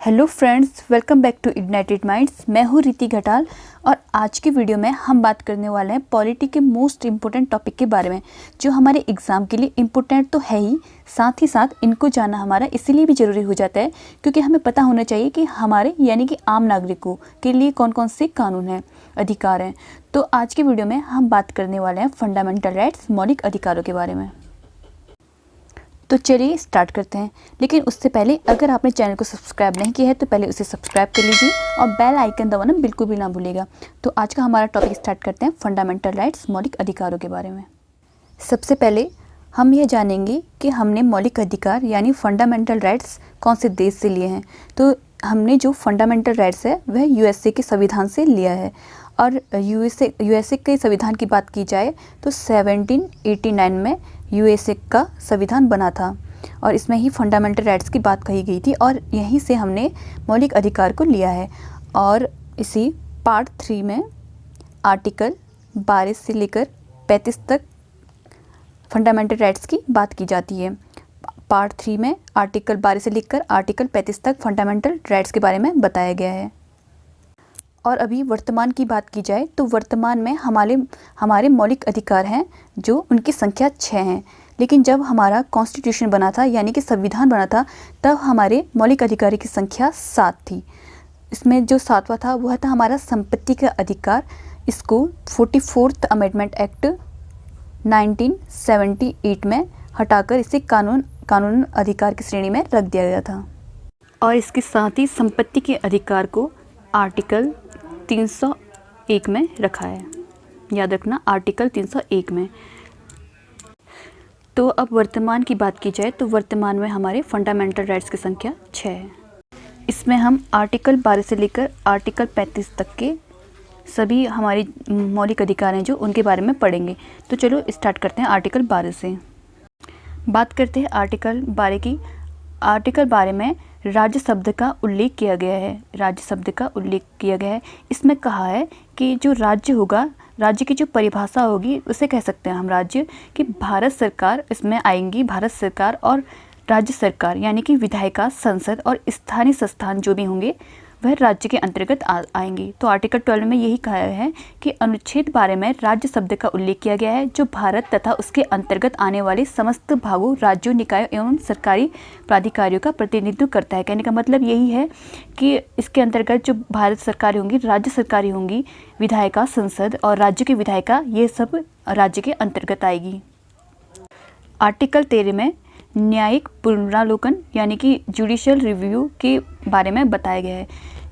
Hello friends, welcome back to ignited minds. मैं हूँ रीति घटाल और आज की वीडियो में हम बात करने वाले हैं पॉलिटी के मोस्ट इम्पोर्टेंट टॉपिक के बारे में, जो हमारे एग्ज़ाम के लिए इम्पोर्टेंट तो है ही, साथ ही साथ इनको जानना हमारा इसीलिए भी ज़रूरी हो जाता है क्योंकि हमें पता होना चाहिए कि हमारे यानी कि आम नागरिकों के लिए कौन कौन से कानून हैं, अधिकार हैं। तो आज की वीडियो में हम बात करने वाले हैं फंडामेंटल राइट्स, मौलिक अधिकारों के बारे में। तो चलिए स्टार्ट करते हैं, लेकिन उससे पहले अगर आपने चैनल को सब्सक्राइब नहीं किया है तो पहले उसे सब्सक्राइब कर लीजिए और बेल आइकन दबाना बिल्कुल भी ना भूलिएगा। तो आज का हमारा टॉपिक स्टार्ट करते हैं फंडामेंटल राइट्स, मौलिक अधिकारों के बारे में। सबसे पहले हम यह जानेंगे कि हमने मौलिक अधिकार यानी फंडामेंटल राइट्स कौन से देश से लिए हैं। तो हमने जो फंडामेंटल राइट्स है वह यूएसए के संविधान से लिया है। और यूएसए के संविधान की बात की जाए तो 1789 में यूएसए का संविधान बना था और इसमें ही फंडामेंटल राइट्स की बात कही गई थी और यहीं से हमने मौलिक अधिकार को लिया है। और इसी पार्ट 3 में आर्टिकल 12 से लेकर 35 तक फंडामेंटल राइट्स की बात की जाती है। पार्ट 3 में आर्टिकल 12 से लेकर आर्टिकल 35 तक फंडामेंटल राइट्स के बारे में बताया गया है। और अभी वर्तमान की बात की जाए तो वर्तमान में हमारे मौलिक अधिकार हैं जो उनकी संख्या 6 हैं। लेकिन जब हमारा कॉन्स्टिट्यूशन बना था यानी कि संविधान बना था तब हमारे मौलिक अधिकारों की संख्या 7 थी। इसमें जो 7वां था वह था हमारा संपत्ति का अधिकार। इसको 44th अमेंडमेंट एक्ट 1978 में हटाकर इसे कानून अधिकार की श्रेणी में रख दिया गया था। और इसके साथ ही संपत्ति के अधिकार को आर्टिकल 301 में रखा है। याद रखना, आर्टिकल 301 में। तो अब वर्तमान की बात की जाए तो वर्तमान में हमारे फंडामेंटल राइट्स की संख्या 6 है। इसमें हम आर्टिकल 12 से लेकर आर्टिकल 35 तक के सभी हमारे मौलिक अधिकार हैं जो उनके बारे में पढ़ेंगे। तो चलो स्टार्ट करते हैं आर्टिकल 12 से। बात करते हैं आर्टिकल 12 की। आर्टिकल 12 में राज्य शब्द का उल्लेख किया गया है। राज्य शब्द का उल्लेख किया गया है। इसमें कहा है कि जो राज्य होगा, राज्य की जो परिभाषा होगी उसे कह सकते हैं हम राज्य, कि भारत सरकार इसमें आएंगी। भारत सरकार और राज्य सरकार यानी कि विधायिका, संसद और स्थानीय संस्थान जो भी होंगे वह राज्य के अंतर्गत आएंगी। तो आर्टिकल 12 में यही कहा है कि अनुच्छेद 12 में राज्य शब्द का उल्लेख किया गया है जो भारत तथा उसके अंतर्गत आने वाले समस्त भागों, राज्यों, निकायों एवं सरकारी प्राधिकारियों का प्रतिनिधित्व करता है। कहने का मतलब यही है कि इसके अंतर्गत जो भारत सरकारें होंगी, राज्य सरकारें होंगी, विधायिका, संसद और राज्य की विधायिका, ये सब राज्य के अंतर्गत आएगी। आर्टिकल 13 में न्यायिक पुनरावलोकन यानी कि जुडिशियल रिव्यू के बारे में बताया गया है।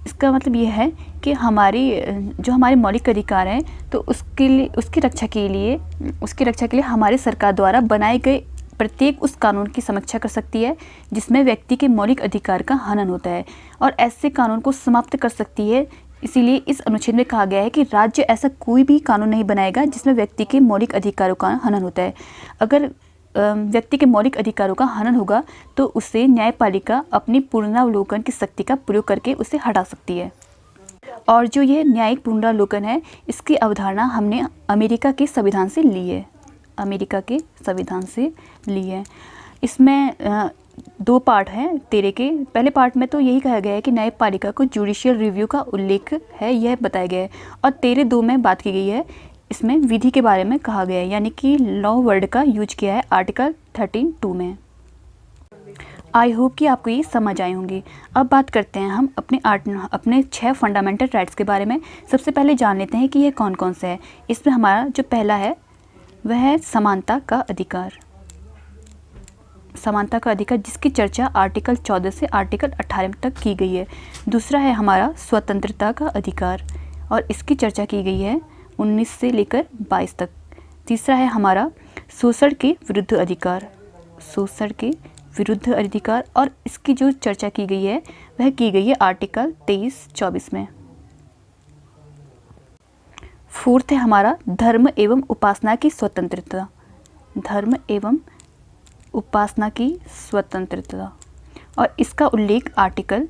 इसका मतलब यह है कि हमारे मौलिक अधिकार हैं तो उसकी रक्षा के लिए हमारी सरकार द्वारा बनाए गए प्रत्येक उस कानून की समीक्षा कर सकती है जिसमें व्यक्ति के मौलिक अधिकार का हनन होता है और ऐसे कानून को समाप्त कर सकती है। इसीलिए इस अनुच्छेद में कहा गया है कि राज्य ऐसा कोई भी कानून नहीं बनाएगा जिसमें व्यक्ति के मौलिक अधिकारों का हनन होता है। अगर व्यक्ति के मौलिक अधिकारों का हनन होगा तो उसे न्यायपालिका अपनी पुनरावलोकन की शक्ति का प्रयोग करके उसे हटा सकती है। और जो ये न्यायिक पुनरावलोकन है, इसकी अवधारणा हमने अमेरिका के संविधान से ली है। अमेरिका के संविधान से ली है। इसमें 2 पार्ट हैं 13 के। पहले पार्ट में तो यही कहा गया है कि न्यायपालिका को जुडिशियल रिव्यू का उल्लेख है, यह बताया गया है। और 13(2) में बात की गई है, इसमें विधि के बारे में कहा गया है यानी कि लॉ वर्ड का यूज किया है आर्टिकल 13(2) में। आई होप कि आपको ये समझ आए होंगे। अब बात करते हैं हम अपने 6 फंडामेंटल राइट्स के बारे में। सबसे पहले जान लेते हैं कि ये कौन कौन से है। इसमें हमारा जो पहला है वह है समानता का अधिकार। समानता का अधिकार जिसकी चर्चा आर्टिकल 14 से आर्टिकल 18 तक की गई है। दूसरा है हमारा स्वतंत्रता का अधिकार और इसकी चर्चा की गई है 19 से लेकर 22 तक। तीसरा है हमारा शोषण के विरुद्ध अधिकार। शोषण के विरुद्ध अधिकार और इसकी जो चर्चा की गई है वह की गई है आर्टिकल 23-24 में। फोर्थ है हमारा धर्म एवं उपासना की स्वतंत्रता। धर्म एवं उपासना की स्वतंत्रता और इसका उल्लेख आर्टिकल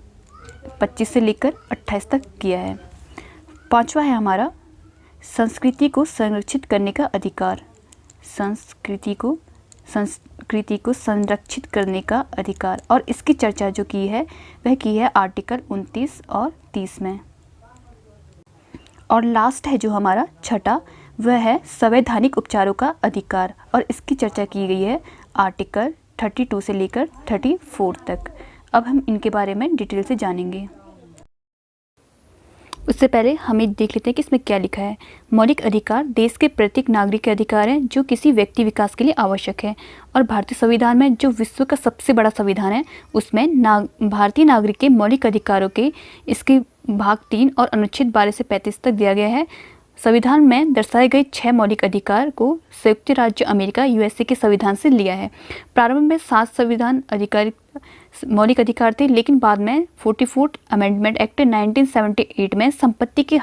25 से लेकर 28 तक किया है। पांचवा है हमारा संस्कृति को संरक्षित करने का अधिकार। संस्कृति को संस्कृति को संरक्षित करने का अधिकार। और इसकी चर्चा जो की है वह की है आर्टिकल 29 और 30 में। और लास्ट है जो हमारा छठा, वह है संवैधानिक उपचारों का अधिकार, और इसकी चर्चा की गई है आर्टिकल 32 से लेकर 34 तक। अब हम इनके बारे में डिटेल से जानेंगे। उससे पहले हमें देख लेते हैं कि इसमें क्या लिखा है। मौलिक अधिकार देश के प्रत्येक नागरिक के अधिकार हैं जो किसी व्यक्ति विकास के लिए आवश्यक है। और भारतीय संविधान में जो विश्व का सबसे बड़ा संविधान है उसमें भारतीय नागरिक के मौलिक अधिकारों के इसके भाग 3 और अनुच्छेद 12 से 35 तक दिया गया है। संविधान में दर्शाए गए 6 मौलिक अधिकार को संयुक्त राज्य अमेरिका यूएसए के संविधान से लिया है। प्रारंभ में 7 संविधान अधिकार मौलिक अधिकार थे, लेकिन बाद में 44 अमेंडमेंट एक्ट 1978 में संपत्ति के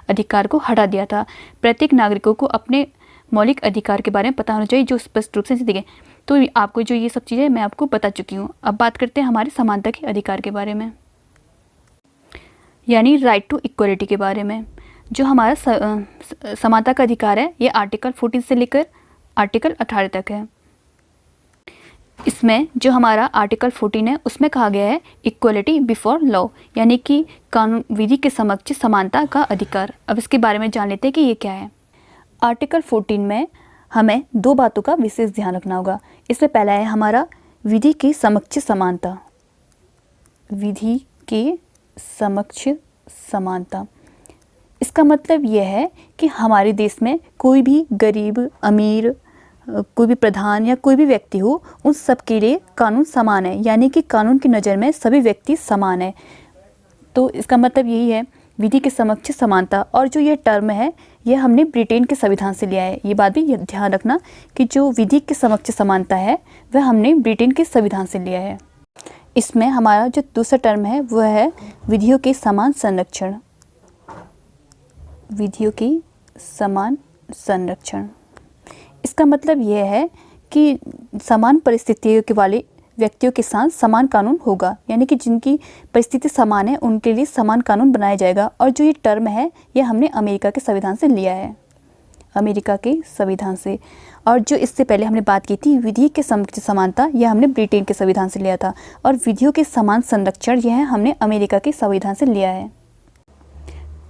अधिकार को हटा दिया था। प्रत्येक नागरिकों को अपने मौलिक अधिकार के बारे में पता होना चाहिए जो स्पष्ट रूप से दिखे। तो आपको जो ये सब चीज़ें मैं आपको बता चुकी हूँ। अब बात करते हैं हमारे समानता के अधिकार के बारे में, यानी राइट टू इक्वलिटी के बारे में। जो हमारा समानता का अधिकार है ये आर्टिकल 14 से लेकर आर्टिकल 18 तक है। इसमें जो हमारा आर्टिकल 14 है उसमें कहा गया है इक्वलिटी बिफोर लॉ, यानी कि कानून विधि के समक्ष समानता का अधिकार। अब इसके बारे में जान लेते हैं कि ये क्या है। आर्टिकल 14 में हमें 2 बातों का विशेष ध्यान रखना होगा। इसमें पहला है हमारा विधि के समक्ष समानता। विधि के समक्ष समानता, इसका मतलब यह है कि हमारे देश में कोई भी गरीब अमीर, कोई भी प्रधान या कोई भी व्यक्ति हो, उन सब के लिए कानून समान है, यानी कि कानून की नज़र में सभी व्यक्ति समान है। तो इसका मतलब यही है विधि के समक्ष समानता। और जो ये टर्म है यह हमने ब्रिटेन के संविधान से लिया है। ये बात भी ध्यान रखना कि जो विधि के समक्ष समानता है वह हमने ब्रिटेन के संविधान से लिया है। इसमें हमारा जो दूसरा टर्म है वह है विधियों के समान संरक्षण। विधियों की समान संरक्षण, इसका मतलब यह है कि समान परिस्थितियों के वाले व्यक्तियों के साथ समान कानून होगा, यानी कि जिनकी परिस्थिति समान है उनके लिए समान कानून बनाया जाएगा। और जो ये टर्म है यह हमने अमेरिका के संविधान से लिया है, अमेरिका के संविधान से। और जो इससे पहले हमने बात की थी विधि के समक्ष समानता, यह हमने ब्रिटेन के संविधान से लिया था। और विधियों के समान संरक्षण यह हमने अमेरिका के संविधान से लिया है।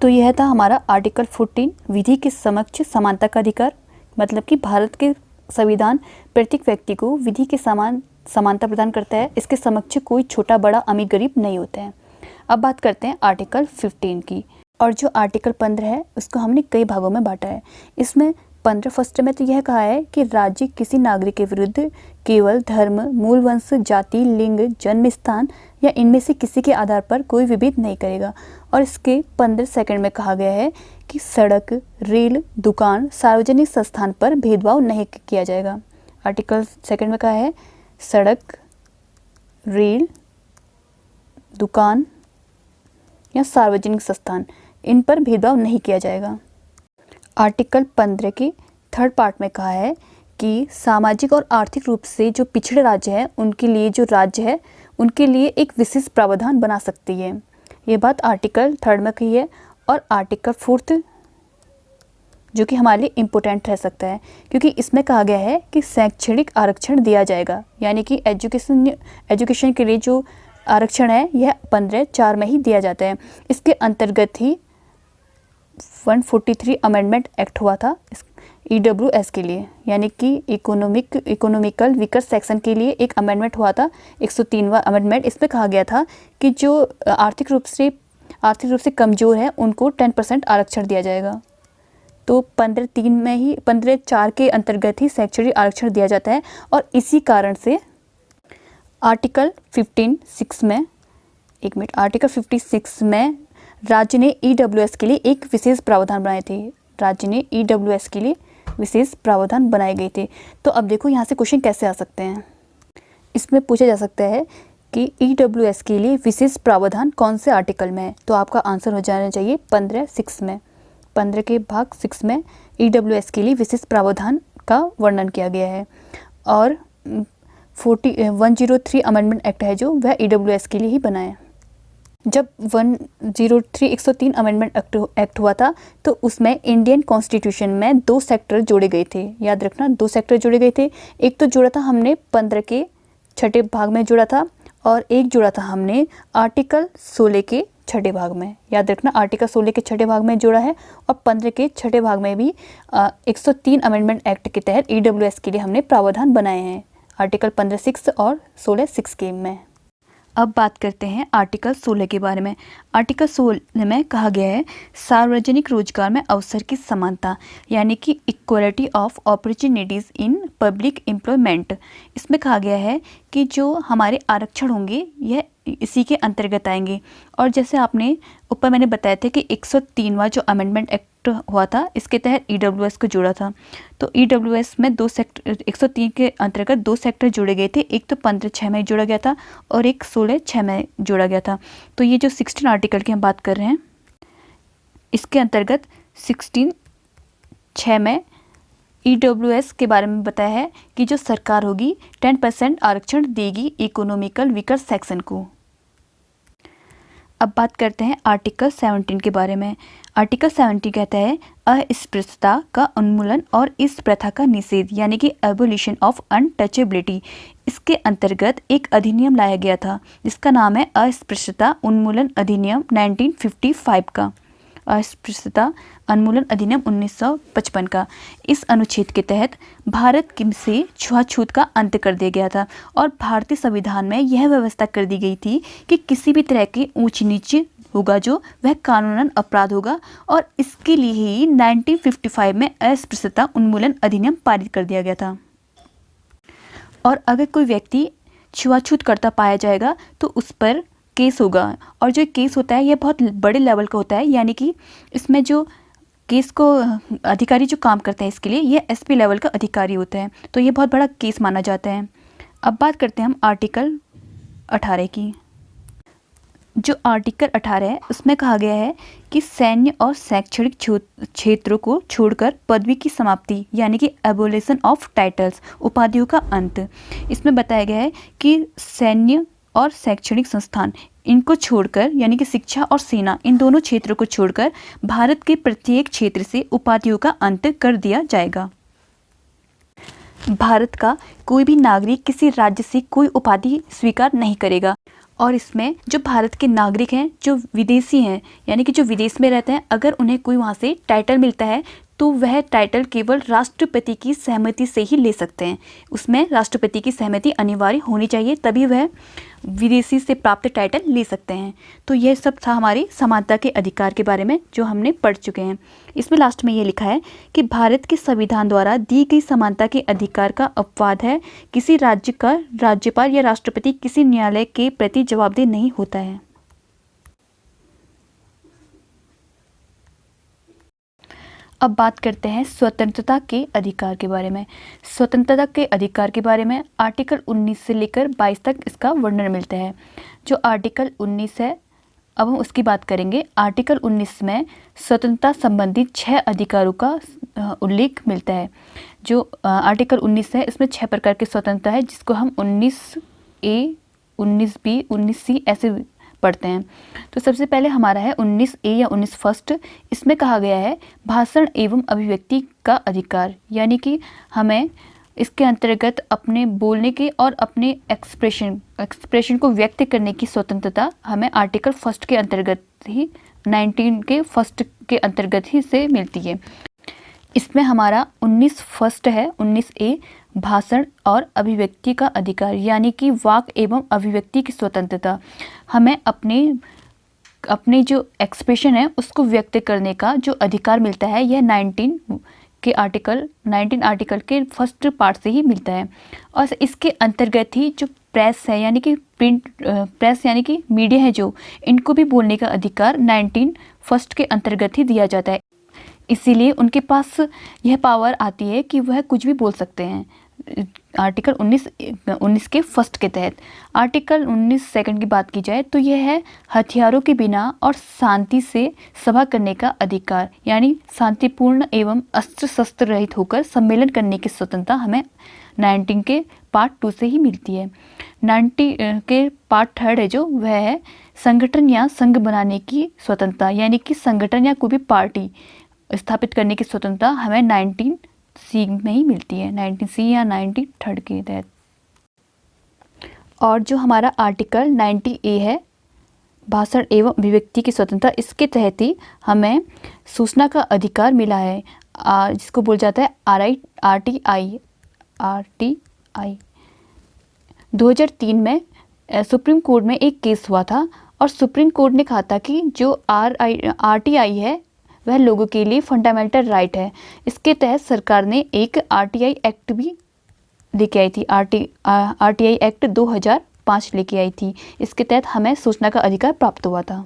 तो यह था हमारा आर्टिकल 14 विधि के समक्ष समानता का अधिकार। मतलब कि भारत के संविधान प्रत्येक व्यक्ति को विधि के समान समानता प्रदान करता है। इसके समक्ष कोई छोटा बड़ा अमीर गरीब नहीं होता है। अब बात करते हैं आर्टिकल 15 की। और जो आर्टिकल 15 है उसको हमने कई भागों में बांटा है। इसमें 15 फर्स्ट में तो यह कहा है कि राज्य किसी नागरिक के विरुद्ध केवल धर्म, मूल वंश, जाति, लिंग, जन्म स्थान या इनमें से किसी के आधार पर कोई विभेद नहीं करेगा। और इसके 15 सेकंड में कहा गया है कि सड़क, रेल, दुकान, सार्वजनिक संस्थान पर भेदभाव नहीं किया जाएगा। आर्टिकल सेकंड में कहा है सड़क, रेल, दुकान या सार्वजनिक संस्थान, इन पर भेदभाव नहीं किया जाएगा। आर्टिकल 15 के थर्ड पार्ट में कहा है कि सामाजिक और आर्थिक रूप से जो पिछड़े राज्य हैं उनके लिए जो राज्य है उनके लिए एक विशेष प्रावधान बना सकती है। ये बात आर्टिकल 3 में कही है। और आर्टिकल 4 जो कि हमारे लिए इम्पोर्टेंट रह सकता है क्योंकि इसमें कहा गया है कि शैक्षणिक आरक्षण दिया जाएगा, यानी कि एजुकेशन के लिए जो आरक्षण है यह 15(4) में ही दिया जाता है। इसके अंतर्गत ही 143 अमेंडमेंट एक्ट हुआ था EWS के लिए, यानी कि इकोनॉमिकल वीकर सेक्शन के लिए एक अमेंडमेंट हुआ था, 103वां अमेंडमेंट। इसमें कहा गया था कि जो आर्थिक रूप से कमज़ोर है उनको 10% आरक्षण दिया जाएगा। तो 15(3) में ही 15(4) के अंतर्गत ही शैक्षणिक आरक्षण दिया जाता है। और इसी कारण से आर्टिकल 56 में आर्टिकल 56 में राज्य ने EWS के लिए एक विशेष प्रावधान बनाए थे। राज्य ने EWS के लिए विशेष प्रावधान बनाए गए थे। तो अब देखो यहाँ से क्वेश्चन कैसे आ सकते हैं। इसमें पूछा जा सकता है कि EWS के लिए विशेष प्रावधान कौन से आर्टिकल में है। तो आपका आंसर हो जाना चाहिए 15(6) में। 15 के भाग 6 में EWS के लिए विशेष प्रावधान का वर्णन किया गया है। और 103 अमेंडमेंट एक्ट है जो वह EWS के लिए ही बना है। जब 103 अमेंडमेंट एक्ट हुआ था तो उसमें इंडियन कॉन्स्टिट्यूशन में 2 सेक्टर जोड़े गए थे। याद रखना, 2 सेक्टर जोड़े गए थे। एक तो जोड़ा था हमने 15 के छठे भाग में जोड़ा था, और एक जोड़ा था हमने आर्टिकल 16 के छठे भाग में। याद रखना, आर्टिकल 16 के छठे भाग में जोड़ा है, और 15 के छठे भाग में भी 103 अमेंडमेंट एक्ट के तहत EWS के लिए हमने प्रावधान बनाए हैं, आर्टिकल 15(6) और 16(6) के में। अब बात करते हैं आर्टिकल 16 के बारे में। आर्टिकल 16 में कहा गया है सार्वजनिक रोजगार में अवसर की समानता, यानी कि equality of opportunities in public employment. इसमें कहा गया है कि जो हमारे आरक्षण होंगे यह इसी के अंतर्गत आएंगे। और जैसे आपने ऊपर मैंने बताया था कि 103वां जो अमेंडमेंट एक्ट हुआ था इसके तहत EWS को जोड़ा था। तो EWS में 2 सेक्टर 103 के अंतर्गत 2 सेक्टर जोड़े गए थे। एक तो 15(6) में जोड़ा गया था और एक 16(6) में जोड़ा गया था। तो ये जो 16 आर्टिकल की हम बात कर रहे हैं, इसके अंतर्गत 16(6) में EWS के बारे में बताया है कि जो सरकार होगी 10% आरक्षण देगी इकोनॉमिकल वीकर सेक्शन को। अब बात करते हैं आर्टिकल 17 के बारे में। आर्टिकल 17 कहता है अस्पृश्यता का उन्मूलन और इस प्रथा का निषेध, यानी कि एबोलिशन ऑफ अनटचेबिलिटी। इसके अंतर्गत एक अधिनियम लाया गया था जिसका नाम है अस्पृश्यता उन्मूलन अधिनियम 1955 का, अस्पृश्यता उन्मूलन अधिनियम 1955 का। इस अनुच्छेद के तहत भारत से छुआछूत का अंत कर दिया गया था, और भारतीय संविधान में यह व्यवस्था कर दी गई थी कि किसी भी तरह की ऊंच नीच होगा जो वह कानूनन अपराध होगा, और इसके लिए ही 1955 में अस्पृश्यता उन्मूलन अधिनियम पारित कर दिया गया था। और अगर कोई व्यक्ति छुआछूत करता पाया जाएगा तो उस पर केस होगा, और जो केस होता है यह बहुत बड़े लेवल का होता है, यानी कि इसमें जो केस को अधिकारी जो काम करते हैं इसके लिए ये SP लेवल का अधिकारी होता है, तो ये बहुत बड़ा केस माना जाता है। अब बात करते हैं हम आर्टिकल 18 की। जो आर्टिकल 18 है उसमें कहा गया है कि सैन्य और शैक्षणिक क्षेत्रों को छोड़कर पदवी की समाप्ति, यानी कि एबोलिशन ऑफ टाइटल्स, उपाधियों का अंत। इसमें बताया गया है कि सैन्य और शैक्षणिक संस्थान इनको छोड़कर, यानी कि शिक्षा और सेना, इन दोनों क्षेत्रों को छोड़कर भारत के प्रत्येक क्षेत्र से उपाधियों का अंत कर दिया जाएगा। भारत का कोई भी नागरिक किसी राज्य से कोई उपाधि स्वीकार नहीं करेगा, और इसमें जो भारत के नागरिक हैं जो विदेशी हैं, यानी कि जो विदेश में रहते हैं, अगर उन्हें कोई वहाँ से टाइटल मिलता है तो वह टाइटल केवल राष्ट्रपति की सहमति से ही ले सकते हैं। उसमें राष्ट्रपति की सहमति अनिवार्य होनी चाहिए, तभी वह विदेशी से प्राप्त टाइटल ले सकते हैं। तो यह सब था हमारी समानता के अधिकार के बारे में जो हमने पढ़ चुके हैं। इसमें लास्ट में ये लिखा है कि भारत के संविधान द्वारा दी गई समानता के अधिकार का अपवाद है किसी राज्य का राज्यपाल या राष्ट्रपति किसी न्यायालय के प्रति जवाबदेह नहीं होता है। अब बात करते हैं स्वतंत्रता के अधिकार के बारे में। स्वतंत्रता के अधिकार के बारे में आर्टिकल 19 से लेकर 22 तक इसका वर्णन मिलता है। जो आर्टिकल 19 है अब हम उसकी बात करेंगे। आर्टिकल 19 में स्वतंत्रता संबंधित 6 अधिकारों का उल्लेख मिलता है। जो आर्टिकल 19 है इसमें 6 प्रकार की स्वतंत्रता है, जिसको हम 19A, 19B, 19C ऐसे पढ़ते हैं। तो सबसे पहले हमारा है 19A या 19 फर्स्ट। इसमें कहा गया है भाषण एवं अभिव्यक्ति का अधिकार, यानी कि हमें इसके अंतर्गत अपने बोलने के और अपने एक्सप्रेशन को व्यक्त करने की स्वतंत्रता हमें आर्टिकल फर्स्ट के अंतर्गत ही 19 के फर्स्ट के अंतर्गत ही से मिलती है। इसमें हमारा 19 फर्स्ट है 19A, भाषण और अभिव्यक्ति का अधिकार, यानी कि वाक एवं अभिव्यक्ति की स्वतंत्रता। हमें अपने जो एक्सप्रेशन है उसको व्यक्त करने का जो अधिकार मिलता है यह 19 आर्टिकल के फर्स्ट पार्ट से ही मिलता है। और इसके अंतर्गत ही जो प्रेस है, यानी कि प्रिंट प्रेस यानी कि मीडिया है, जो इनको भी बोलने का अधिकार 19 फर्स्ट के अंतर्गत ही दिया जाता है। इसीलिए उनके पास यह पावर आती है कि वह कुछ भी बोल सकते हैं आर्टिकल 19 के फर्स्ट के तहत। आर्टिकल 19 सेकंड की बात की जाए तो यह है हथियारों के बिना और शांति से सभा करने का अधिकार, यानी शांतिपूर्ण एवं अस्त्र शस्त्र रहित होकर सम्मेलन करने की स्वतंत्रता हमें 19 के पार्ट 2 से ही मिलती है। 90 के पार्ट 3 है जो वह है संगठन या संघ बनाने की स्वतंत्रता, यानी कि संगठन या कोई भी पार्टी स्थापित करने की स्वतंत्रता हमें 19C में ही मिलती है, 19C या 93 के तहत। और जो हमारा आर्टिकल 90A है भाषण एवं अभिव्यक्ति की स्वतंत्रता, इसके तहत ही हमें सूचना का अधिकार मिला है, जिसको बोल जाता है RTI। 2003 में सुप्रीम कोर्ट में एक केस हुआ था और सुप्रीम कोर्ट ने कहा था कि जो RTI है वह लोगों के लिए फंडामेंटल राइट है। इसके तहत सरकार ने एक RTI एक्ट भी लेके आई थी, RTI एक्ट 2005 लेके आई थी। इसके तहत हमें सूचना का अधिकार प्राप्त हुआ था।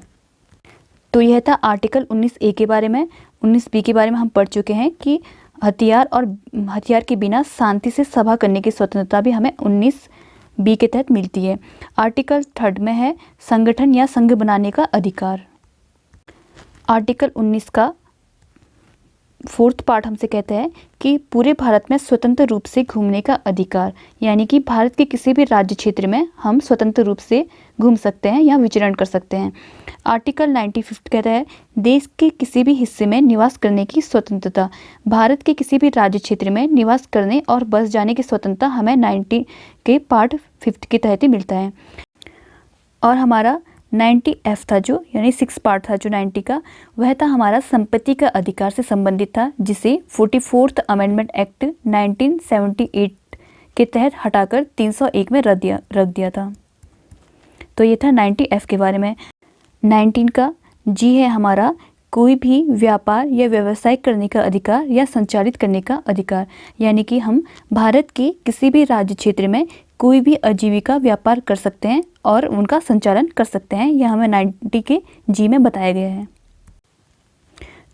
तो यह था आर्टिकल 19A के बारे में। 19B के बारे में हम पढ़ चुके हैं कि हथियार के बिना शांति से सभा करने की स्वतंत्रता भी हमें 19B के तहत मिलती है। आर्टिकल 3 में है संगठन या संघ बनाने का अधिकार। आर्टिकल 19 का 4th पार्ट हमसे कहता है कि पूरे भारत में स्वतंत्र रूप से घूमने का अधिकार, यानी कि भारत के किसी भी राज्य क्षेत्र में हम स्वतंत्र रूप से घूम सकते हैं या विचरण कर सकते हैं। आर्टिकल 95 कहता है देश के किसी भी हिस्से में निवास करने की स्वतंत्रता। भारत के किसी भी राज्य क्षेत्र में निवास करने और बस जाने की स्वतंत्रता हमें 90 के पार्ट 5 के तहत ही मिलता है। और हमारा 90F था जो, यानी 6 पार्ट था जो 90 का, वह था हमारा संपत्ति का अधिकार से संबंधित था, जिसे 44th अमेंडमेंट एक्ट 1978 के तहत हटाकर 301 में रख दिया था। तो ये था 90F के बारे में। 19 का G है हमारा कोई भी व्यापार या व्यवसाय करने का अधिकार या संचालित करने का अधिकार, यानी कि हम भारत के किसी भी राज्य क्षेत्र में कोई भी आजीविका व्यापार कर सकते हैं और उनका संचालन कर सकते हैं। यह हमें 90 के G में बताया गया है।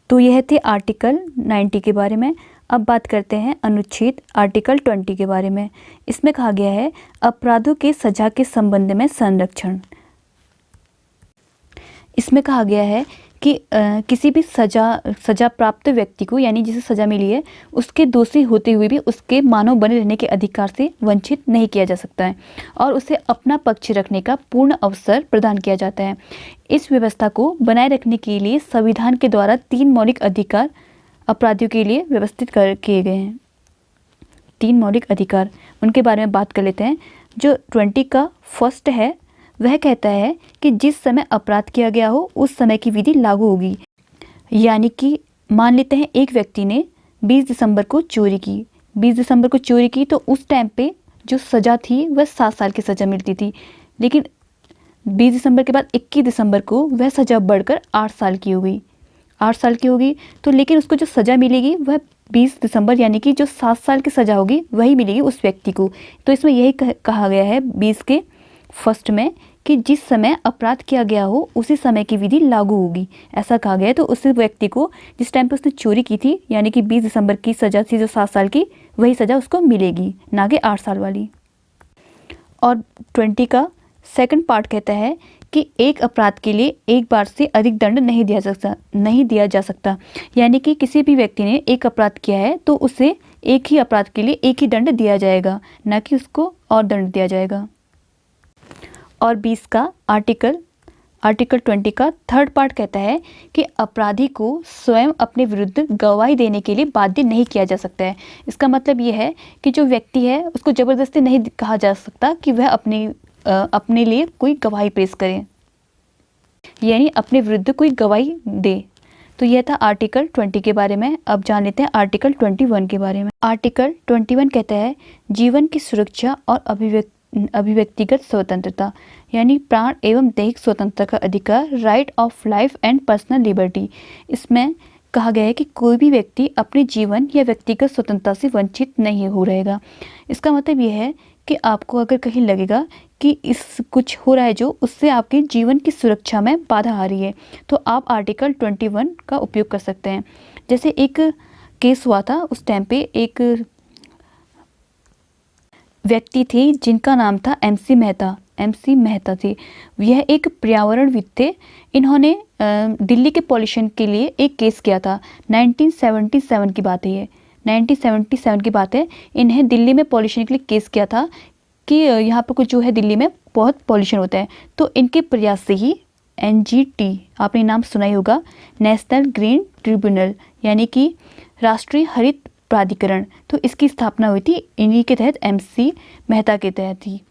तो यह थे आर्टिकल 90 के बारे में। अब बात करते हैं अनुच्छेद आर्टिकल 20 के बारे में। इसमें कहा गया है अपराधों के सजा के संबंध में संरक्षण। इसमें कहा गया है कि किसी भी सजा प्राप्त व्यक्ति को, यानी जिसे सजा मिली है, उसके दोषी होते हुए भी उसके मानव बने रहने के अधिकार से वंचित नहीं किया जा सकता है और उसे अपना पक्ष रखने का पूर्ण अवसर प्रदान किया जाता है। इस व्यवस्था को बनाए रखने के लिए संविधान के द्वारा 3 मौलिक अधिकार अपराधियों के लिए व्यवस्थित किए गए हैं। 3 मौलिक अधिकार, उनके बारे में बात कर लेते हैं। जो 20 का फर्स्ट है वह कहता है कि जिस समय अपराध किया गया हो उस समय की विधि लागू होगी। यानी कि मान लेते हैं एक व्यक्ति ने 20 दिसंबर को चोरी की, 20 दिसंबर को चोरी की, तो उस टाइम पे जो सज़ा थी वह 7 साल की सज़ा मिलती थी। लेकिन 20 दिसंबर के बाद 21 दिसंबर को वह सज़ा बढ़कर 8 साल की हो गई, 8 साल की होगी। तो लेकिन उसको जो सज़ा मिलेगी वह 20 दिसंबर, यानी कि जो 7 साल की सज़ा होगी वही मिलेगी उस व्यक्ति को। तो इसमें यही कहा गया है 20 के फर्स्ट में कि जिस समय अपराध किया गया हो उसी समय की विधि लागू होगी, ऐसा कहा गया है। तो उस व्यक्ति को जिस टाइम पे उसने चोरी की थी, यानी कि 20 दिसंबर की सज़ा थी जो 7 साल की, वही सज़ा उसको मिलेगी, ना कि 8 साल वाली। और 20 का सेकंड पार्ट कहता है कि एक अपराध के लिए एक बार से अधिक दंड नहीं दिया जा सकता। यानी कि किसी भी व्यक्ति ने एक अपराध किया है तो उसे एक ही अपराध के लिए एक ही दंड दिया जाएगा, ना कि उसको और दंड दिया जाएगा। और 20 का आर्टिकल 20 का थर्ड पार्ट कहता है कि अपराधी को स्वयं अपने विरुद्ध गवाही देने के लिए बाध्य नहीं किया जा सकता है। इसका मतलब ये है कि जो व्यक्ति है उसको ज़बरदस्ती नहीं कहा जा सकता कि वह अपने लिए कोई गवाही पेश करे, यानी अपने विरुद्ध कोई गवाही दे। तो यह था आर्टिकल 20 के बारे में। अब जान लेते हैं आर्टिकल 21 के बारे में। आर्टिकल 21 कहता है जीवन की सुरक्षा और अभिव्यक्तिगत स्वतंत्रता, यानी प्राण एवं दैहिक स्वतंत्रता का अधिकार, right of life and personal liberty. इसमें कहा गया है कि कोई भी व्यक्ति अपने जीवन या व्यक्तिगत स्वतंत्रता से वंचित नहीं हो रहेगा। इसका मतलब यह है कि आपको अगर कहीं लगेगा कि इस कुछ हो रहा है जो उससे आपके जीवन की सुरक्षा में बाधा आ रही है, तो आप आर्टिकल 21 का उपयोग कर सकते हैं। जैसे एक केस हुआ था, उस टाइम पे एक व्यक्ति थे जिनका नाम था MC मेहता थे। यह एक पर्यावरणविद थे। इन्होंने दिल्ली के पॉल्यूशन के लिए एक केस किया था। 1977 की बात है ये, 1977 की बात है। इन्हें दिल्ली में पॉल्यूशन के लिए केस किया था कि यहाँ पर कुछ जो है दिल्ली में बहुत पॉल्यूशन होता है। तो इनके प्रयास से ही NGT, आपने नाम सुना ही होगा, नेशनल ग्रीन ट्रिब्यूनल, यानी कि राष्ट्रीय हरित प्राधिकरण, तो इसकी स्थापना हुई थी इन्हीं के तहत, MC मेहता के तहत ही।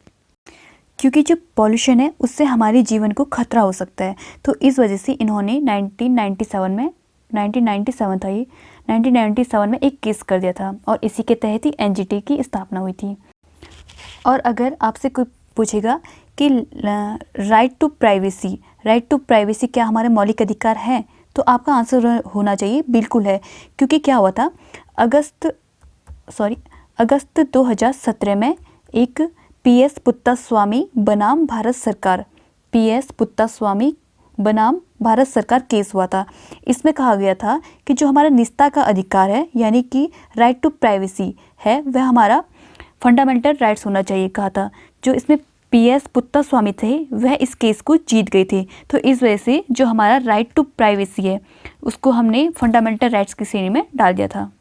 क्योंकि जो पॉल्यूशन है उससे हमारे जीवन को खतरा हो सकता है, तो इस वजह से इन्होंने 1997 था ये, 1997 में एक केस कर दिया था और इसी के तहत ही NGT की स्थापना हुई थी। और अगर आपसे कोई पूछेगा कि राइट टू प्राइवेसी क्या हमारे मौलिक अधिकार हैं, तो आपका आंसर होना चाहिए बिल्कुल है। क्योंकि क्या हुआ था, अगस्त 2017 में एक PS पुत्तास्वामी बनाम भारत सरकार केस हुआ था। इसमें कहा गया था कि जो हमारा निजता का अधिकार है, यानी कि राइट टू प्राइवेसी है, वह हमारा फंडामेंटल राइट्स होना चाहिए कहा था। जो इसमें PS पुत्तास्वामी थे वह इस केस को जीत गए थे, तो इस वजह से जो हमारा राइट टू प्राइवेसी है उसको हमने फंडामेंटल राइट्स की श्रेणी में डाल दिया था।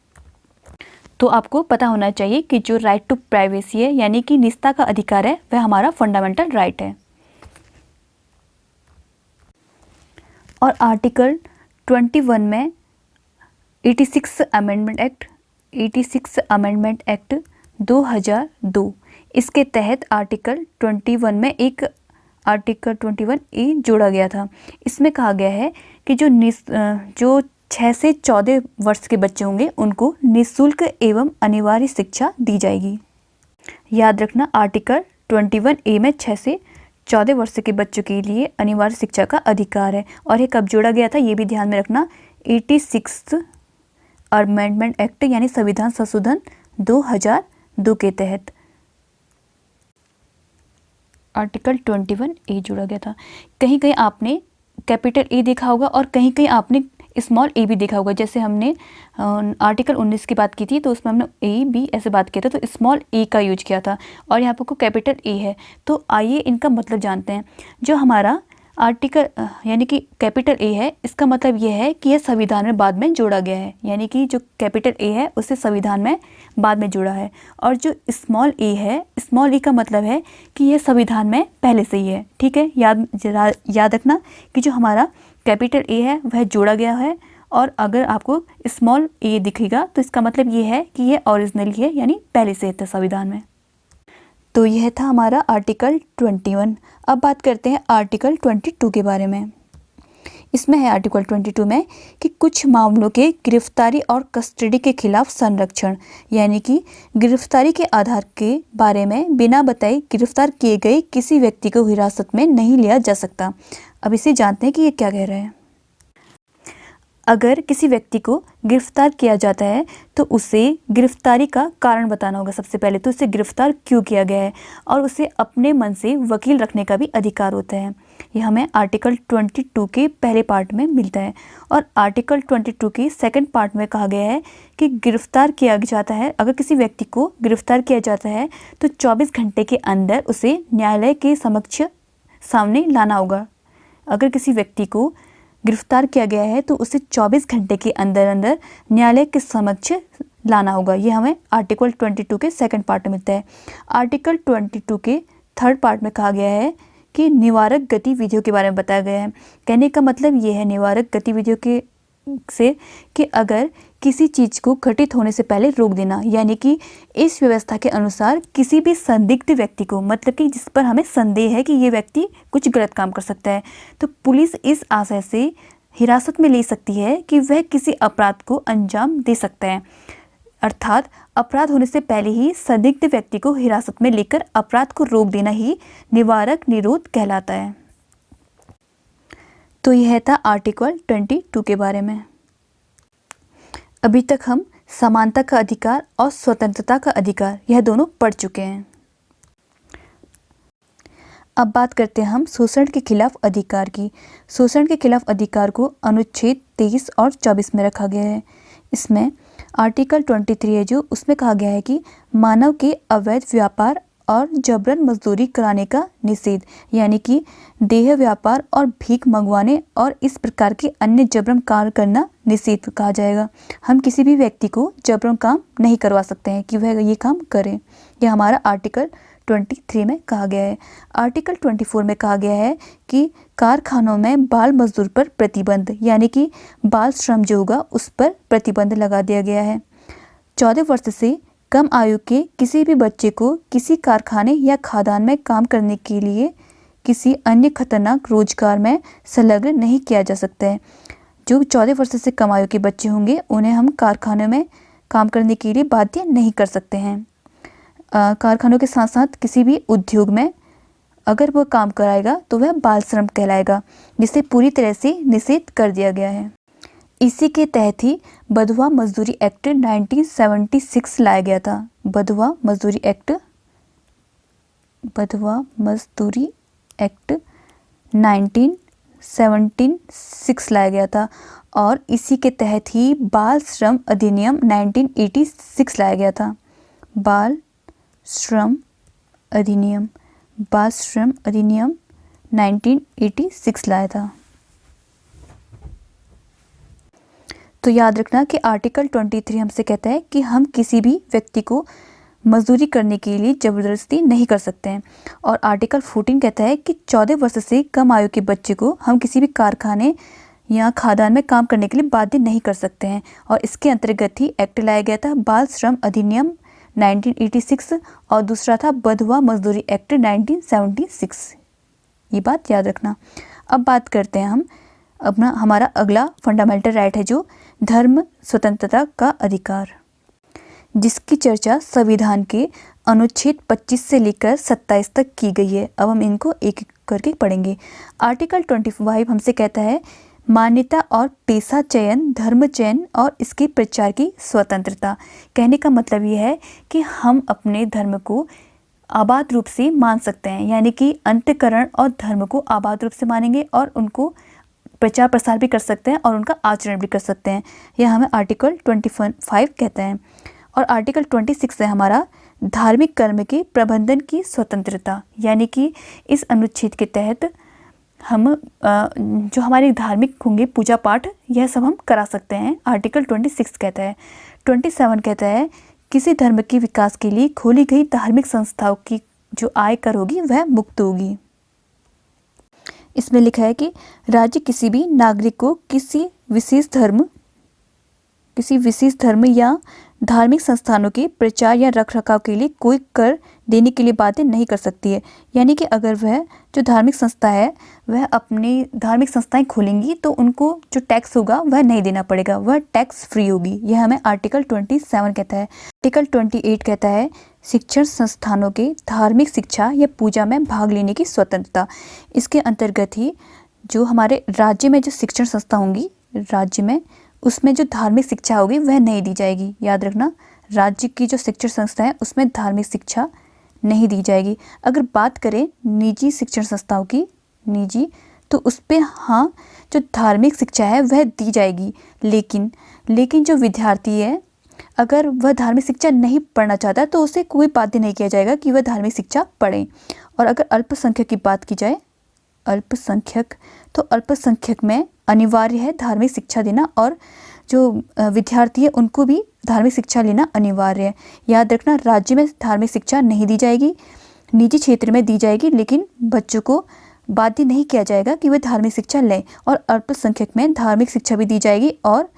तो आपको पता होना चाहिए कि जो राइट टू प्राइवेसी है, यानी कि निजता का अधिकार है, वह हमारा फंडामेंटल राइट है। और आर्टिकल 21 में 86 अमेंडमेंट एक्ट 2002, इसके तहत आर्टिकल 21 में एक आर्टिकल 21A जोड़ा गया था। इसमें कहा गया है कि जो 6 से 14 वर्ष के बच्चे होंगे उनको निःशुल्क एवं अनिवार्य शिक्षा दी जाएगी। याद रखना, आर्टिकल 21A में 6 से 14 वर्ष के बच्चों के लिए अनिवार्य शिक्षा का अधिकार है। और ये कब जोड़ा गया था ये भी ध्यान में रखना, 86 अमेंडमेंट एक्ट यानी संविधान संशोधन 2002 के तहत आर्टिकल 21A जोड़ा गया था। कहीं कहीं आपने कैपिटल A देखा होगा और कहीं कहीं आपने स्मॉल a भी देखा होगा। जैसे हमने आर्टिकल 19 की बात की थी तो उसमें हमने A, B ऐसे बात किया था, तो स्मॉल a का यूज किया था और यहाँ पर कैपिटल A है। तो आइए इनका मतलब जानते हैं। जो हमारा आर्टिकल यानी कि कैपिटल A है, इसका मतलब ये है कि यह संविधान में बाद में जोड़ा गया है, यानी कि जो कैपिटल A है उसे संविधान में बाद में जोड़ा है। और जो स्मॉल a है, स्मॉल e का मतलब है कि यह संविधान में पहले से ही है। ठीक है, याद रखना कि जो हमारा कैपिटल A है वह जोड़ा गया है, और अगर आपको स्मॉल a दिखेगा तो इसका मतलब ये है कि यह ओरिजिनली है, यानी पहले से था संविधान में। तो यह था हमारा आर्टिकल 21। अब बात करते हैं आर्टिकल 22 के बारे में। इसमें है आर्टिकल 22 में कि कुछ मामलों के गिरफ्तारी और कस्टडी के खिलाफ संरक्षण, यानी कि गिरफ्तारी के आधार के बारे में बिना बताए गिरफ्तार किए गए किसी व्यक्ति को हिरासत में नहीं लिया जा सकता। अब इसे जानते हैं कि ये क्या कह रहा है। अगर किसी व्यक्ति को गिरफ्तार किया जाता है तो उसे गिरफ्तारी का कारण बताना होगा। सबसे पहले तो उसे गिरफ्तार क्यों किया गया है, और उसे अपने मन से वकील रखने का भी अधिकार होता है। यह हमें आर्टिकल 22 के पहले पार्ट में मिलता है। और आर्टिकल 22 के सेकंड पार्ट में कहा गया है कि गिरफ्तार किया जाता है, अगर किसी व्यक्ति को गिरफ्तार किया जाता है तो 24 घंटे के अंदर उसे न्यायालय के सामने लाना होगा। अगर किसी व्यक्ति को गिरफ्तार किया गया है तो उसे 24 घंटे के अंदर अंदर न्यायालय के समक्ष लाना होगा। ये हमें आर्टिकल 22 के सेकंड पार्ट में मिलता है। आर्टिकल 22 के थर्ड पार्ट में कहा गया है कि निवारक गतिविधियों के बारे में बताया गया है। कहने का मतलब ये है निवारक गतिविधियों के से कि अगर किसी चीज़ को घटित होने से पहले रोक देना, यानी कि इस व्यवस्था के अनुसार किसी भी संदिग्ध व्यक्ति को, मतलब कि जिस पर हमें संदेह है कि ये व्यक्ति कुछ गलत काम कर सकता है, तो पुलिस इस आशय से हिरासत में ले सकती है कि वह किसी अपराध को अंजाम दे सकता है। अर्थात अपराध होने से पहले ही संदिग्ध व्यक्ति को हिरासत में लेकर अपराध को रोक देना ही निवारक निरोध कहलाता है। तो यह था आर्टिकल 22 के बारे में। अभी तक हम समानता का अधिकार और स्वतंत्रता का अधिकार यह दोनों पढ़ चुके हैं। अब बात करते हैं हम शोषण के खिलाफ अधिकार की। शोषण के खिलाफ अधिकार को अनुच्छेद 23 और 24 में रखा गया है। इसमें आर्टिकल 23 है जो, उसमें कहा गया है कि मानव के अवैध व्यापार और जबरन मजदूरी कराने का निषेध, यानी कि देह व्यापार और भीख मंगवाने और इस प्रकार के अन्य जबरन कार्य करना निषेध कहा जाएगा। हम किसी भी व्यक्ति को जबरन काम नहीं करवा सकते हैं कि वह ये काम करे। यह हमारा आर्टिकल 23 में कहा गया है। आर्टिकल 24 में कहा गया है कि कारखानों में बाल मजदूर पर प्रतिबंध, यानी कि बाल श्रम जो होगा उस पर प्रतिबंध लगा दिया गया है। 14 वर्ष से कम आयु के किसी भी बच्चे को किसी कारखाने या खादान में काम करने के लिए किसी अन्य खतरनाक रोजगार में संलग्न नहीं किया जा सकता है। जो 14 वर्ष से कम आयु के बच्चे होंगे उन्हें हम कारखाने में काम करने के लिए बाध्य नहीं कर सकते हैं। कारखानों के साथ साथ किसी भी उद्योग में अगर वह काम कराएगा तो वह बाल श्रम कहलाएगा, जिसे पूरी तरह से निषेध कर दिया गया है। इसी के तहत ही बधवा मजदूरी एक्ट 1976 लाया गया था। बधवा मजदूरी एक्ट 1976 लाया गया था और इसी के तहत ही बाल श्रम अधिनियम 1986 लाया गया था। बाल श्रम अधिनियम 1986 लाया था। तो याद रखना कि आर्टिकल 23 हमसे कहता है कि हम किसी भी व्यक्ति को मजदूरी करने के लिए ज़बरदस्ती नहीं कर सकते हैं। और आर्टिकल 14 कहता है कि 14 वर्ष से कम आयु के बच्चे को हम किसी भी कारखाने या खादान में काम करने के लिए बाध्य नहीं कर सकते हैं। और इसके अंतर्गत ही एक्ट लाया गया था बाल श्रम अधिनियम 1986 और दूसरा था बधवा मजदूरी एक्ट 1976। ये बात याद रखना। अब बात करते हैं हम हमारा अगला फंडामेंटल राइट है जो धर्म स्वतंत्रता का अधिकार, जिसकी चर्चा संविधान के अनुच्छेद 25 से लेकर 27 तक की गई है। अब हम इनको एक एक करके पढ़ेंगे। आर्टिकल 25 हमसे कहता है मान्यता और पेशा चयन, धर्म चयन और इसके प्रचार की स्वतंत्रता। कहने का मतलब ये है कि हम अपने धर्म को आबाद रूप से मान सकते हैं, यानी कि अंतःकरण और धर्म को आबाद रूप से मानेंगे और उनको प्रचार प्रसार भी कर सकते हैं और उनका आचरण भी कर सकते हैं। यह हमें आर्टिकल 25 कहता है। और आर्टिकल 26 है हमारा धार्मिक कर्म के प्रबंधन की स्वतंत्रता, यानी कि इस अनुच्छेद के तहत हम जो हमारे धार्मिक होंगे पूजा पाठ यह सब हम करा सकते हैं। आर्टिकल 26 कहता है। 27 कहता है किसी धर्म के विकास के लिए खोली गई धार्मिक संस्थाओं की जो आय कर होगी वह मुक्त होगी। इसमें लिखा है कि राज्य किसी भी नागरिक को किसी विशेष धर्म या धार्मिक संस्थानों के प्रचार या रखरखाव के लिए कोई कर देने के लिए बाध्य नहीं कर सकती है। यानी कि अगर वह जो धार्मिक संस्था है वह अपनी धार्मिक संस्थाएं खोलेंगी तो उनको जो टैक्स होगा वह नहीं देना पड़ेगा, वह टैक्स फ्री होगी। यह हमें आर्टिकल 27 कहता है। आर्टिकल 28 कहता है शिक्षण संस्थानों के धार्मिक शिक्षा या पूजा में भाग लेने की स्वतंत्रता। इसके अंतर्गत ही जो हमारे राज्य में जो शिक्षण संस्था होंगी राज्य में, उसमें जो धार्मिक शिक्षा होगी वह नहीं दी जाएगी। याद रखना, राज्य की जो शिक्षण संस्था है उसमें धार्मिक शिक्षा नहीं दी जाएगी। अगर बात करें निजी शिक्षण संस्थाओं की, निजी, तो उस पर हाँ जो धार्मिक शिक्षा है वह दी जाएगी, लेकिन जो विद्यार्थी है अगर वह धार्मिक शिक्षा नहीं पढ़ना चाहता तो उसे कोई बाध्य नहीं किया जाएगा कि वह धार्मिक शिक्षा पढ़े। और अगर अल्पसंख्यक की बात की जाए, अल्पसंख्यक में अनिवार्य है धार्मिक शिक्षा देना और जो विद्यार्थी है उनको भी धार्मिक शिक्षा लेना अनिवार्य है। याद रखना, राज्य में धार्मिक शिक्षा नहीं दी जाएगी, निजी क्षेत्र में दी जाएगी, लेकिन बच्चों को बाध्य नहीं किया जाएगा कि वे धार्मिक शिक्षा लें। और अल्पसंख्यक में धार्मिक शिक्षा भी दी जाएगी और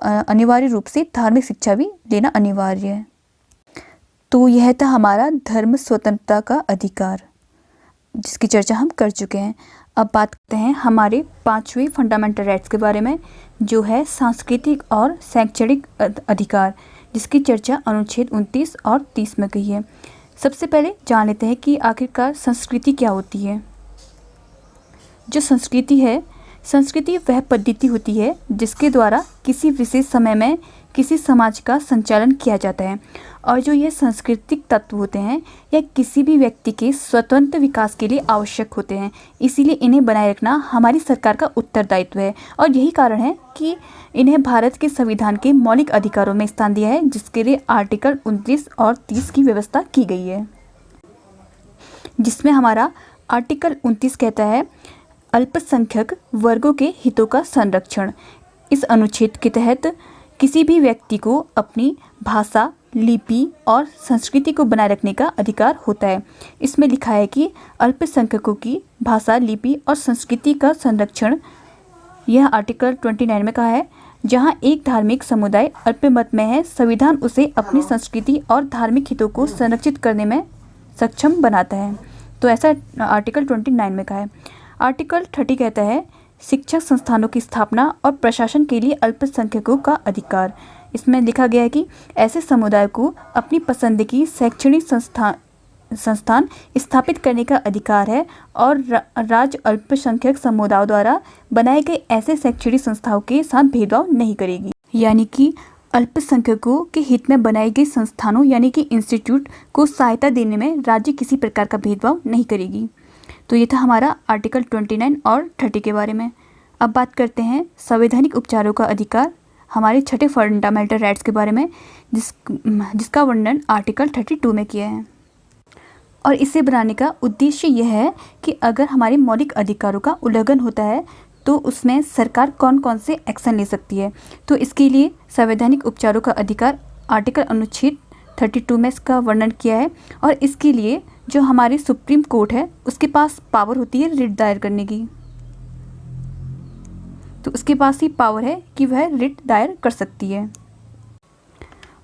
अनिवार्य रूप से धार्मिक शिक्षा भी लेना अनिवार्य है। तो यह था हमारा धर्म स्वतंत्रता का अधिकार, जिसकी चर्चा हम कर चुके हैं। अब बात करते हैं हमारे 5वें फंडामेंटल राइट्स के बारे में, जो है सांस्कृतिक और शैक्षणिक अधिकार, जिसकी चर्चा अनुच्छेद 29 और 30 में कही है। सबसे पहले जान लेते हैं कि आखिरकार संस्कृति क्या होती है। जो संस्कृति है, संस्कृति वह पद्धति होती है जिसके द्वारा किसी विशेष समय में किसी समाज का संचालन किया जाता है, और जो यह सांस्कृतिक तत्व होते हैं यह किसी भी व्यक्ति के स्वतंत्र विकास के लिए आवश्यक होते हैं। इसीलिए इन्हें बनाए रखना हमारी सरकार का उत्तरदायित्व है, और यही कारण है कि इन्हें भारत के संविधान के मौलिक अधिकारों में स्थान दिया है, जिसके लिए आर्टिकल 29 और 30 की व्यवस्था की गई है। जिसमें हमारा आर्टिकल 29 कहता है अल्पसंख्यक वर्गों के हितों का संरक्षण। इस अनुच्छेद के तहत किसी भी व्यक्ति को अपनी भाषा, लिपि और संस्कृति को बनाए रखने का अधिकार होता है। इसमें लिखा है कि अल्पसंख्यकों की भाषा, लिपि और संस्कृति का संरक्षण, यह आर्टिकल 29 में कहा है। जहाँ एक धार्मिक समुदाय अल्पमत में है, संविधान उसे अपनी संस्कृति और धार्मिक हितों को संरक्षित करने में सक्षम बनाता है। तो ऐसा आर्टिकल 29 में कहा है। आर्टिकल 30 कहता है शिक्षक संस्थानों की स्थापना और प्रशासन के लिए अल्पसंख्यकों का अधिकार। इसमें लिखा गया है कि ऐसे समुदाय को अपनी पसंद की शैक्षणिक संस्थान स्थापित करने का अधिकार है और राज्य अल्पसंख्यक समुदायों द्वारा बनाए गए ऐसे शैक्षणिक संस्थाओं के साथ भेदभाव नहीं करेगी। यानी कि अल्पसंख्यकों के हित में बनाई गई संस्थानों यानी कि इंस्टीट्यूट को सहायता देने में राज्य किसी प्रकार का भेदभाव नहीं करेगी। तो ये था हमारा आर्टिकल 29 और 30 के बारे में। अब बात करते हैं संवैधानिक उपचारों का अधिकार, हमारे छठे फंडामेंटल राइट्स के बारे में, जिसका वर्णन आर्टिकल 32 में किया है। और इसे बनाने का उद्देश्य यह है कि अगर हमारे मौलिक अधिकारों का उल्लंघन होता है तो उसमें सरकार कौन कौन से एक्शन ले सकती है। तो इसके लिए संवैधानिक उपचारों का अधिकार आर्टिकल अनुच्छेद 32 में इसका वर्णन किया है। और इसके लिए जो हमारी सुप्रीम कोर्ट है उसके पास पावर होती है रिट दायर करने की। तो उसके पास ही पावर है कि वह रिट दायर कर सकती है।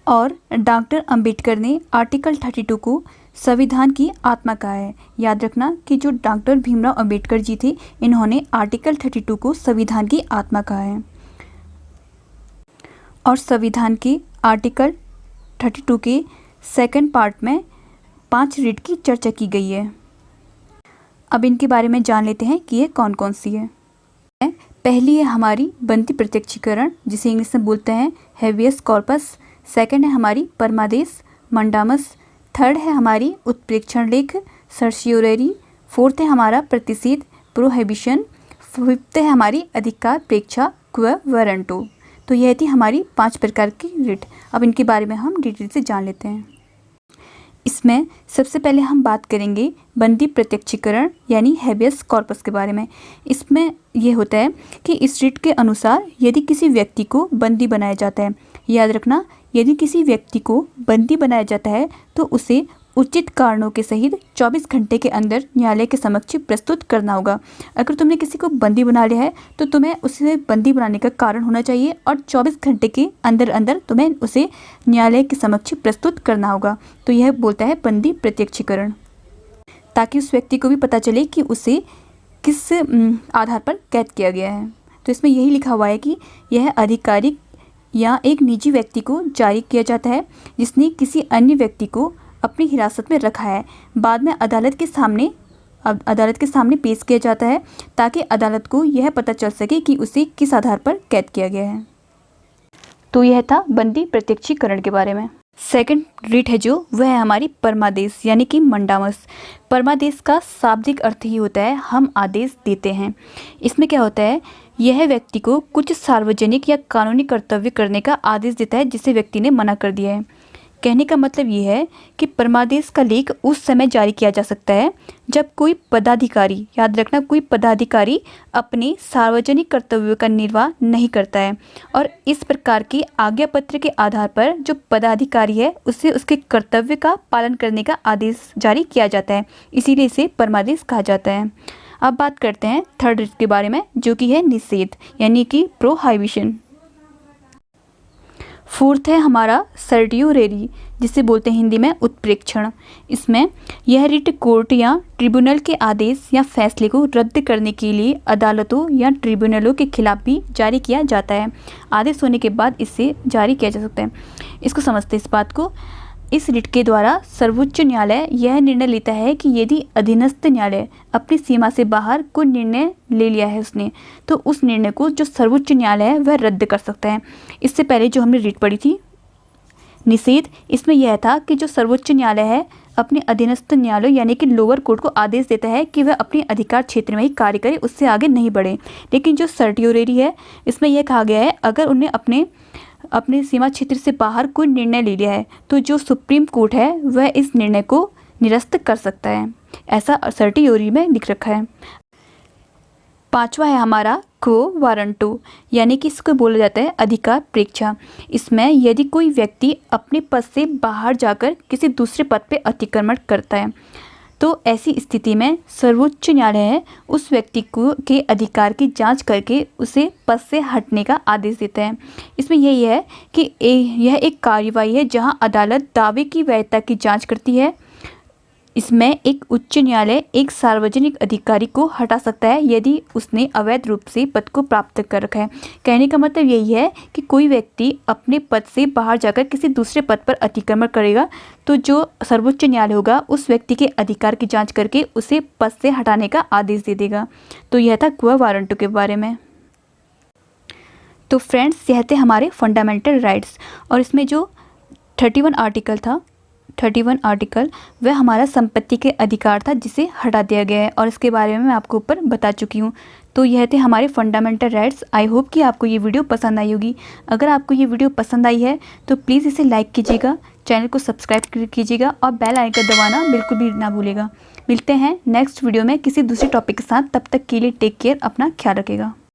और डॉक्टर अंबेडकर ने आर्टिकल 32 को संविधान की आत्मा कहा है। याद रखना कि जो डॉक्टर भीमराव अंबेडकर जी थे, इन्होंने आर्टिकल 32 को संविधान की आत्मा कहा है। और संविधान के आर्टिकल 32 के सेकंड पार्ट में 5 रिट की चर्चा की गई है। अब इनके बारे में जान लेते हैं कि ये कौन कौन सी है। पहली है हमारी बनती प्रत्यक्षीकरण, जिसे इंग्लिश में बोलते हैं हेबियस कॉर्पस। सेकंड है हमारी परमादेश मंडामस। थर्ड है हमारी उत्प्रेक्षण लेख सर्शियोररी। फोर्थ है हमारा प्रतिषेध प्रोहिबिशन। फिफ्थ है हमारी अधिकार प्रेक्षा क्व वारंटो। तो यह थी हमारी 5 प्रकार की रिट। अब इनके बारे में हम डिटेल से जान लेते हैं। इसमें सबसे पहले हम बात करेंगे बंदी प्रत्यक्षीकरण यानी हेबियस कॉर्पस के बारे में। इसमें यह होता है कि इस रिट के अनुसार यदि किसी व्यक्ति को बंदी बनाया जाता है, याद रखना यदि किसी व्यक्ति को बंदी बनाया जाता है तो उसे उचित कारणों के सहित 24 घंटे के अंदर न्यायालय के समक्ष प्रस्तुत करना होगा। अगर तुमने किसी को बंदी बना लिया है तो तुम्हें उसे बंदी बनाने का कारण होना चाहिए और 24 घंटे के अंदर अंदर तुम्हें उसे न्यायालय के समक्ष प्रस्तुत करना होगा। तो यह बोलता है बंदी प्रत्यक्षीकरण, ताकि उस व्यक्ति को भी पता चले कि उसे किस आधार पर कैद किया गया है। तो इसमें यही लिखा हुआ है कि यह आधिकारिक या एक निजी व्यक्ति को जारी किया जाता है जिसने किसी अन्य व्यक्ति को अपनी हिरासत में रखा है। बाद में अदालत के सामने पेश किया जाता है ताकि अदालत को यह पता चल सके कि उसे किस आधार पर कैद किया गया है। तो यह था बंदी प्रत्यक्षीकरण के बारे में। सेकंड रिट है जो वह है हमारी परमादेश यानी कि मंडामस। परमादेश का शाब्दिक अर्थ ही होता है हम आदेश देते हैं। इसमें क्या होता है, यह व्यक्ति को कुछ सार्वजनिक या कानूनी कर्तव्य करने का आदेश देता है जिसे व्यक्ति ने मना कर दिया है। कहने का मतलब ये है कि परमादेश का लेख उस समय जारी किया जा सकता है जब कोई पदाधिकारी, याद रखना कोई पदाधिकारी अपने सार्वजनिक कर्तव्यों का निर्वाह नहीं करता है और इस प्रकार के आज्ञा पत्र के आधार पर जो पदाधिकारी है उसे उसके कर्तव्य का पालन करने का आदेश जारी किया जाता है, इसीलिए इसे परमादेश कहा जाता है। अब बात करते हैं थर्ड रिट के बारे में जो कि है निषेध यानी कि प्रोहिबिशन। फोर्थ है हमारा सर्टियोरेरी जिसे बोलते हैं हिंदी में उत्प्रेक्षण। इसमें यह रिट कोर्ट या ट्रिब्यूनल के आदेश या फैसले को रद्द करने के लिए अदालतों या ट्रिब्यूनलों के खिलाफ भी जारी किया जाता है। आदेश होने के बाद इसे जारी किया जा सकता है। इसको समझते हैं इस बात को। इस रिट के द्वारा सर्वोच्च न्यायालय यह निर्णय लेता है कि यदि अधीनस्थ न्यायालय अपनी सीमा से बाहर कोई निर्णय ले लिया है उसने, तो उस निर्णय को जो सर्वोच्च न्यायालय है वह रद्द कर सकता है। इससे पहले जो हमने रिट पढ़ी थी निषेध, इसमें यह था कि जो सर्वोच्च न्यायालय है अपने अधीनस्थ न्यायालय यानी कि लोअर कोर्ट को आदेश देता है कि वह अपने अधिकार क्षेत्र में ही कार्य करे, उससे आगे नहीं बढ़े। लेकिन जो सर्टियोरेरी है इसमें यह कहा गया है अगर उन्हें अपने सीमा क्षेत्र से बाहर कोई निर्णय ले लिया है तो जो सुप्रीम कोर्ट है वह इस निर्णय को निरस्त कर सकता है। ऐसा सर्टियोरी में लिख रखा है। 5वां है हमारा क्वो वारंटो, यानी कि इसको बोला जाता है अधिकार परीक्षा। इसमें यदि कोई व्यक्ति अपने पद से बाहर जाकर किसी दूसरे पद पर अतिक्रमण करता है तो ऐसी स्थिति में सर्वोच्च न्यायालय उस व्यक्ति को के अधिकार की जांच करके उसे पद से हटने का आदेश देता है। इसमें यही है कि यह एक कार्यवाही है जहां अदालत दावे की वैधता की जांच करती है। इसमें एक उच्च न्यायालय एक सार्वजनिक अधिकारी को हटा सकता है यदि उसने अवैध रूप से पद को प्राप्त कर रखा है। कहने का मतलब यही है कि कोई व्यक्ति अपने पद से बाहर जाकर किसी दूसरे पद पर अतिक्रमण करेगा तो जो सर्वोच्च न्यायालय होगा उस व्यक्ति के अधिकार की जांच करके उसे पद से हटाने का आदेश दे देगा। तो यह था क्वो वारंटो के बारे में। तो फ्रेंड्स, यह थे हमारे फंडामेंटल राइट्स, और इसमें जो 31 आर्टिकल था, 31 आर्टिकल वह हमारा संपत्ति के अधिकार था जिसे हटा दिया गया है, और इसके बारे में मैं आपको ऊपर बता चुकी हूँ। तो यह थे हमारे फंडामेंटल राइट्स। आई होप कि आपको ये वीडियो पसंद आई होगी। अगर आपको ये वीडियो पसंद आई है तो प्लीज़ इसे लाइक कीजिएगा, चैनल को सब्सक्राइब कीजिएगा और बेल आइकन दबाना बिल्कुल भी ना भूलिएगा। मिलते हैं नेक्स्ट वीडियो में किसी दूसरे टॉपिक के साथ। तब तक के लिए टेक केयर, अपना ख्याल रखिएगा।